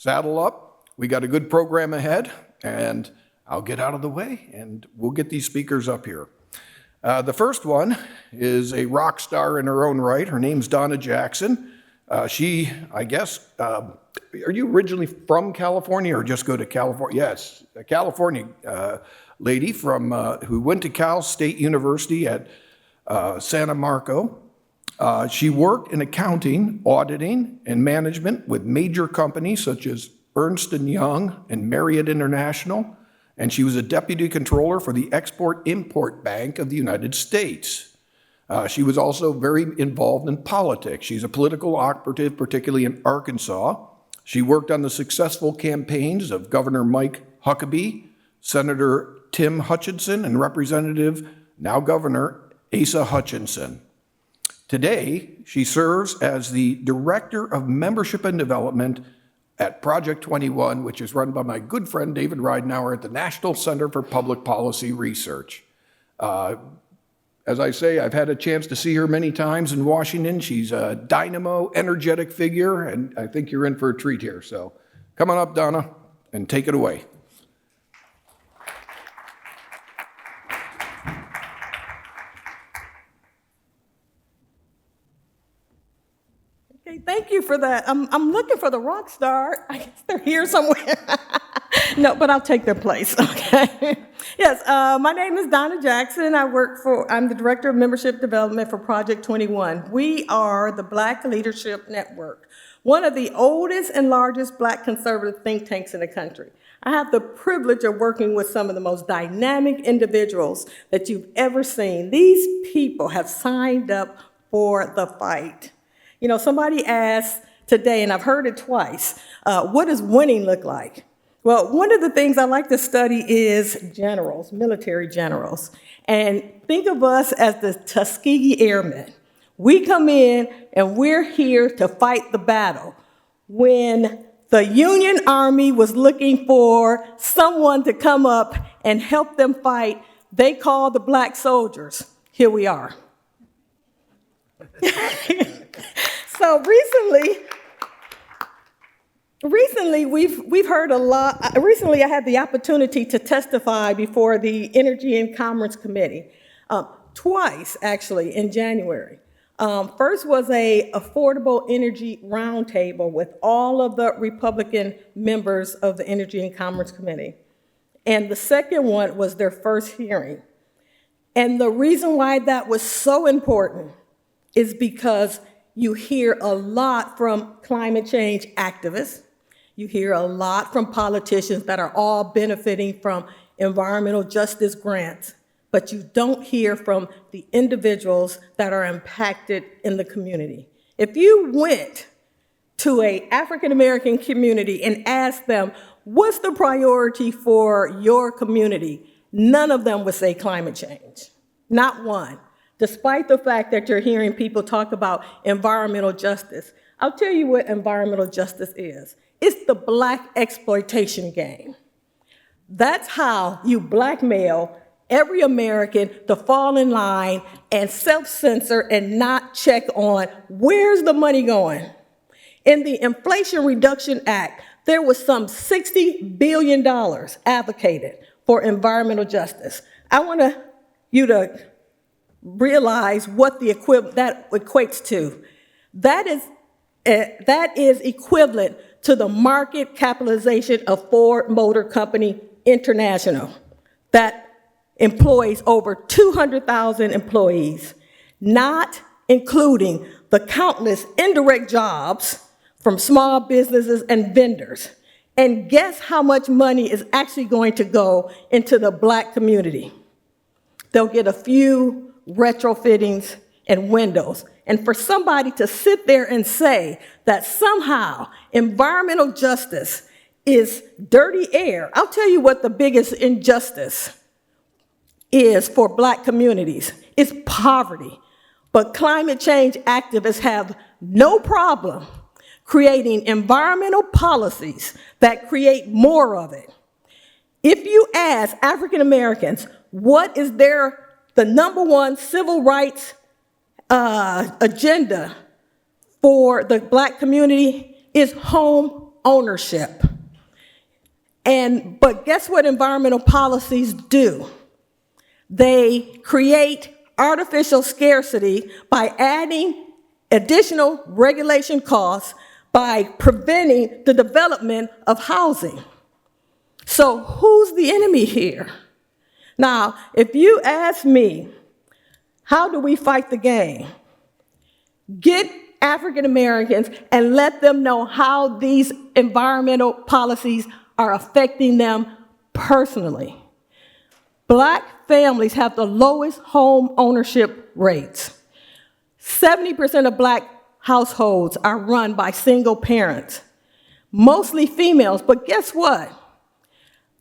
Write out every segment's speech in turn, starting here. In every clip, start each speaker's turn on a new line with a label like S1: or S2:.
S1: saddle up. We got a good program ahead, and I'll get out of the way, and we'll get these speakers up here. The first one is a rock star in her own right. Her name's Donna Jackson. She, I guess, are you originally from California or just go to California? Yes, a California lady from who went to Cal State University at Santa Marco. She worked in accounting, auditing, and management with major companies such as Ernst & Young and Marriott International, and she was a deputy controller for the Export-Import Bank of the United States. She was also very involved in politics. She's a political operative, particularly in Arkansas. She worked on the successful campaigns of Governor Mike Huckabee, Senator Tim Hutchinson, and Representative, now Governor, Asa Hutchinson. Today, she serves as the Director of Membership and Development at Project 21, which is run by my good friend David Ridenour at the National Center for Public Policy Research. As I say, I've had a chance to see her many times in Washington. She's a dynamo, energetic figure, and I think you're in for a treat here. So come on up, Donna, and take it away.
S2: Thank you for that. I'm looking for the rock star. I guess they're here somewhere. No, but I'll take their place, okay? Yes, my name is Donna Jackson. I'm the Director of Membership Development for Project 21. We are the Black Leadership Network, one of the oldest and largest Black conservative think tanks in the country. I have the privilege of working with some of the most dynamic individuals that you've ever seen. These people have signed up for the fight. You know, somebody asked today, and I've heard it twice, what does winning look like? Well, one of the things I like to study is generals, military generals. And think of us as the Tuskegee Airmen. We come in and we're here to fight the battle. When the Union Army was looking for someone to come up and help them fight, they called the Black soldiers. Here we are. So recently we've heard a lot. Recently I had the opportunity to testify before the Energy and Commerce Committee, twice actually in January. First was a affordable energy roundtable with all of the Republican members of the Energy and Commerce Committee. And the second one was their first hearing. And the reason why that was so important is because you hear a lot from climate change activists. You hear a lot from politicians that are all benefiting from environmental justice grants, but you don't hear from the individuals that are impacted in the community. If you went to an African-American community and asked them, what's the priority for your community? None of them would say climate change, not one. Despite the fact that you're hearing people talk about environmental justice. I'll tell you what environmental justice is. It's the Black exploitation game. That's how you blackmail every American to fall in line and self-censor and not check on where's the money going. In the Inflation Reduction Act, there was some $60 billion advocated for environmental justice. I want you to realize what that equates to. That is equivalent to the market capitalization of Ford Motor Company International that employs over 200,000 employees, not including the countless indirect jobs from small businesses and vendors. And guess how much money is actually going to go into the Black community? They'll get a few retrofittings and windows. And for somebody to sit there and say that somehow environmental justice is dirty air, I'll tell you what the biggest injustice is for Black communities. It's poverty. But climate change activists have no problem creating environmental policies that create more of it. If you ask African Americans what is the number one civil rights agenda for the Black community, is home ownership. But guess what environmental policies do? They create artificial scarcity by adding additional regulation costs by preventing the development of housing. So who's the enemy here? Now, if you ask me, how do we fight the game? Get African Americans and let them know how these environmental policies are affecting them personally. Black families have the lowest home ownership rates. 70% of Black households are run by single parents, mostly females, but guess what?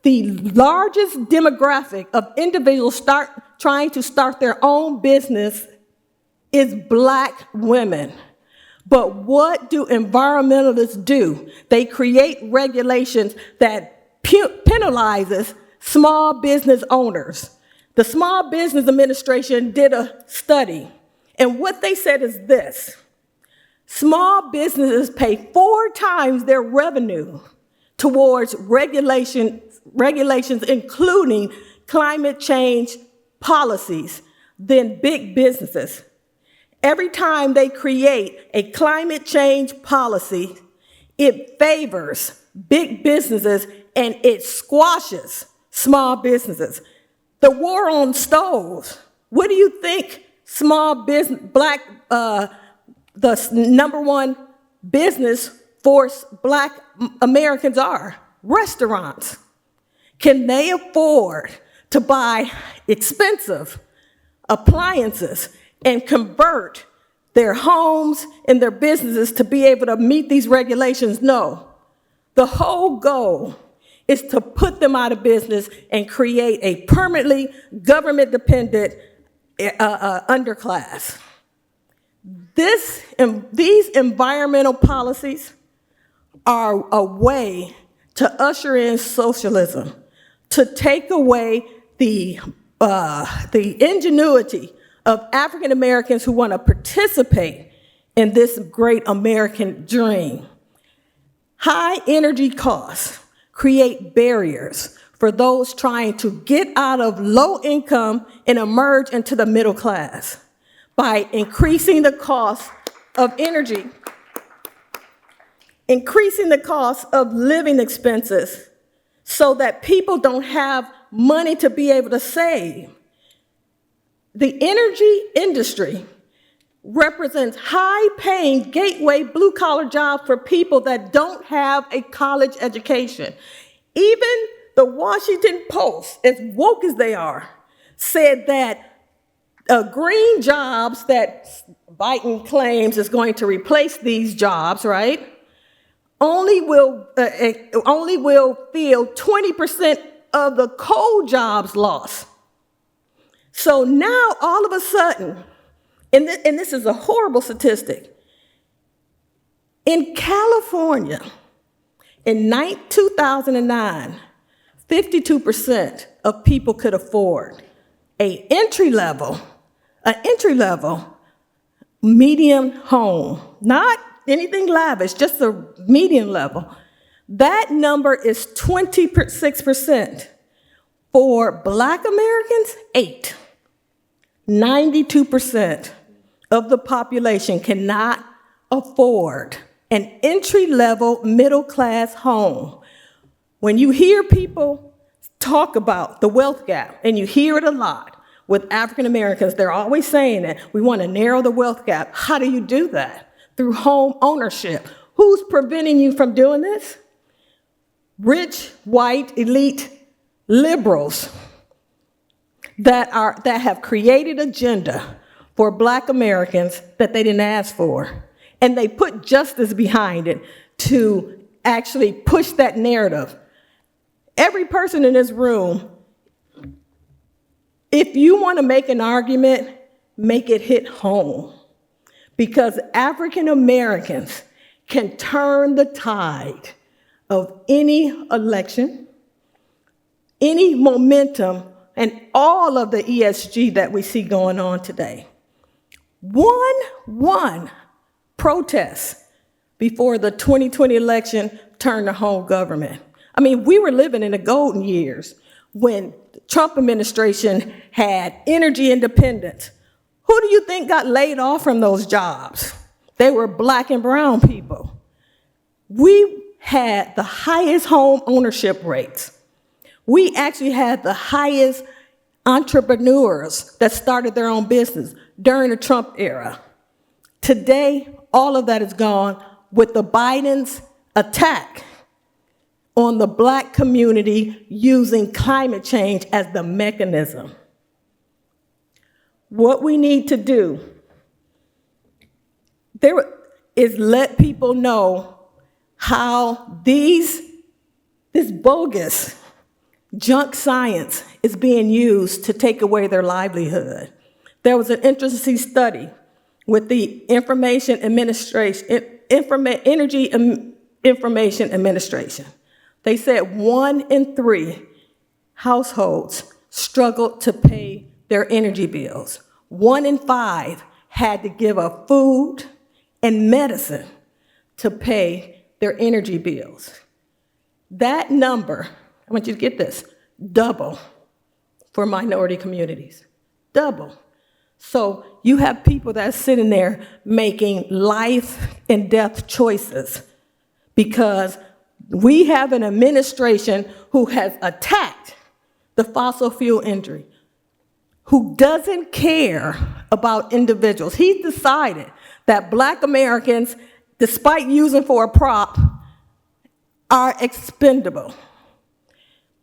S2: The largest demographic of individuals trying to start their own business is Black women. But what do environmentalists do? They create regulations that penalizes small business owners. The Small Business Administration did a study, and what they said is this: small businesses pay 4 times their revenue towards regulations, including climate change policies, than big businesses. Every time they create a climate change policy, it favors big businesses and it squashes small businesses. The war on stoves, what do you think small business, the number one business for Black Americans are? Restaurants. Can they afford to buy expensive appliances and convert their homes and their businesses to be able to meet these regulations? No. The whole goal is to put them out of business and create a permanently government-dependent underclass. These environmental policies are a way to usher in socialism, to take away the ingenuity of African Americans who want to participate in this great American dream. High energy costs create barriers for those trying to get out of low income and emerge into the middle class by increasing the cost of energy, increasing the cost of living expenses so that people don't have money to be able to save. The energy industry represents high-paying gateway blue-collar jobs for people that don't have a college education. Even the Washington Post, as woke as they are, said that green jobs that Biden claims is going to replace these jobs, right, only will feel 20% of the coal jobs lost. So now, all of a sudden, and this is a horrible statistic, in California, in 2009, 52% of people could afford an entry-level medium home, not anything lavish, just a medium level. That number is 26%. For Black Americans, 8%. 92% of the population cannot afford an entry-level middle-class home. When you hear people talk about the wealth gap, and you hear it a lot with African Americans, they're always saying that we want to narrow the wealth gap. How do you do that? Through home ownership. Who's preventing you from doing this? Rich, white, elite liberals that have created agenda for Black Americans that they didn't ask for. And they put justice behind it to actually push that narrative. Every person in this room, if you want to make an argument, make it hit home. Because African Americans can turn the tide of any election, any momentum, and all of the ESG that we see going on today. One protest before the 2020 election turn to home government. I mean, we were living in the golden years when the Trump administration had energy independence. Who do you think got laid off from those jobs? They were Black and brown people. We had the highest home ownership rates. We actually had the highest entrepreneurs that started their own business during the Trump era. Today, all of that is gone with the Biden's attack on the Black community using climate change as the mechanism. What we need to do is let people know how this bogus junk science is being used to take away their livelihood. There was an interesting study with the Energy Information Administration. They said 1 in 3 households struggled to pay their energy bills. 1 in 5 had to give up food and medicine to pay their energy bills. That number, I want you to get this, double for minority communities, double. So you have people that are sitting there making life and death choices because we have an administration who has attacked the fossil fuel industry, who doesn't care about individuals. He's decided that Black Americans, despite using for a prop, are expendable.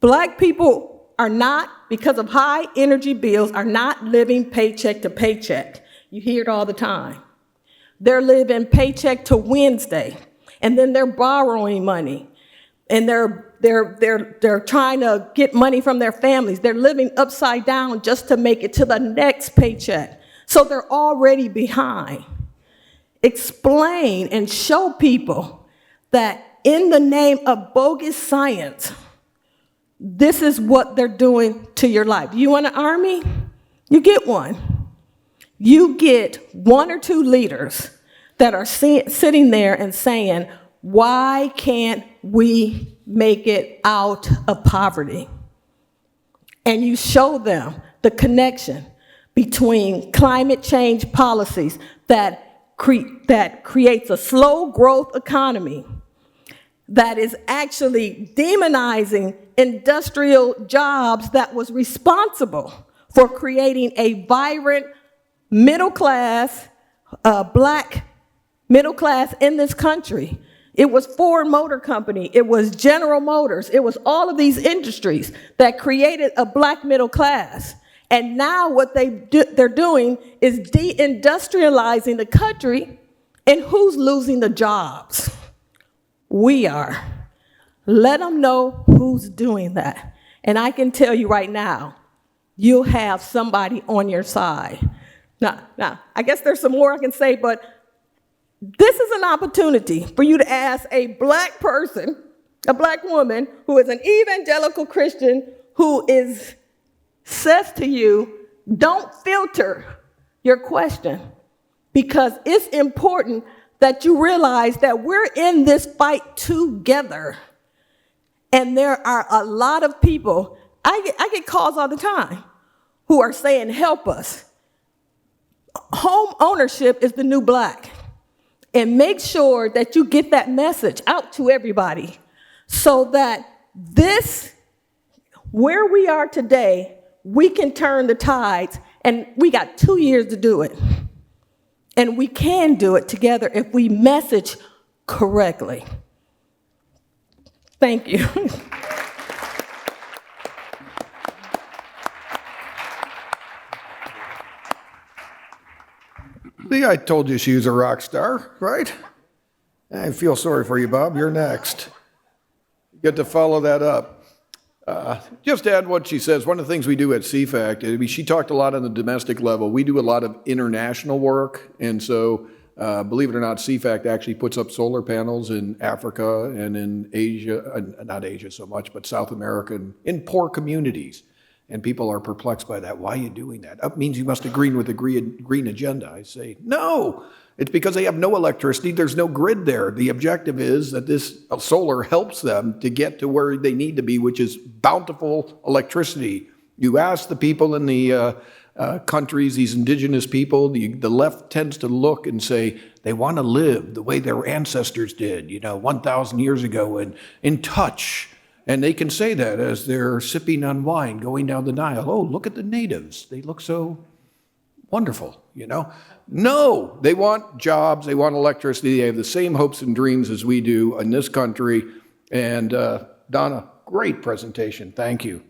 S2: Black people are not, because of high energy bills, are not living paycheck to paycheck. You hear it all the time. They're living paycheck to Wednesday, and then they're borrowing money, and they're trying to get money from their families. They're living upside down just to make it to the next paycheck. So they're already behind. Explain and show people that in the name of bogus science, this is what they're doing to your life. You want an army? You get one. You get 1 or 2 leaders that are sitting there and saying, why can't we make it out of poverty? And you show them the connection between climate change policies that creates a slow growth economy that is actually demonizing industrial jobs that was responsible for creating a vibrant middle class, Black middle class in this country. It was Ford Motor Company, it was General Motors, it was all of these industries that created a Black middle class. And now what they're doing is deindustrializing the country, and who's losing the jobs? We are. Let them know who's doing that. And I can tell you right now, you'll have somebody on your side. Now, I guess there's some more I can say, but this is an opportunity for you to ask a Black person, a Black woman who is an evangelical Christian who says to you, don't filter your question, because it's important that you realize that we're in this fight together. And there are a lot of people, I get calls all the time, who are saying, help us. Home ownership is the new Black. And make sure that you get that message out to everybody so that where we are today, we can turn the tides, and we got 2 years to do it. And we can do it together if we message correctly. Thank you.
S1: See, I told you she was a rock star, right? I feel sorry for you, Bob. You're next. You get to follow that up. Just to add what she says, one of the things we do at CFAC, she talked a lot on the domestic level. We do a lot of international work, and so believe it or not, CFAC actually puts up solar panels in Africa and in Asia, not Asia so much, but South America, and in poor communities. And people are perplexed by that. Why are you doing that? That means you must agree with the green agenda. I say, no, it's because they have no electricity. There's no grid there. The objective is that this solar helps them to get to where they need to be, which is bountiful electricity. You ask the people in the countries, these indigenous people, the left tends to look and say they want to live the way their ancestors did, 1,000 years ago, and in touch. And they can say that as they're sipping on wine, going down the Nile. Oh, look at the natives. They look so wonderful, No, they want jobs. They want electricity. They have the same hopes and dreams as we do in this country. And Donna, great presentation. Thank you.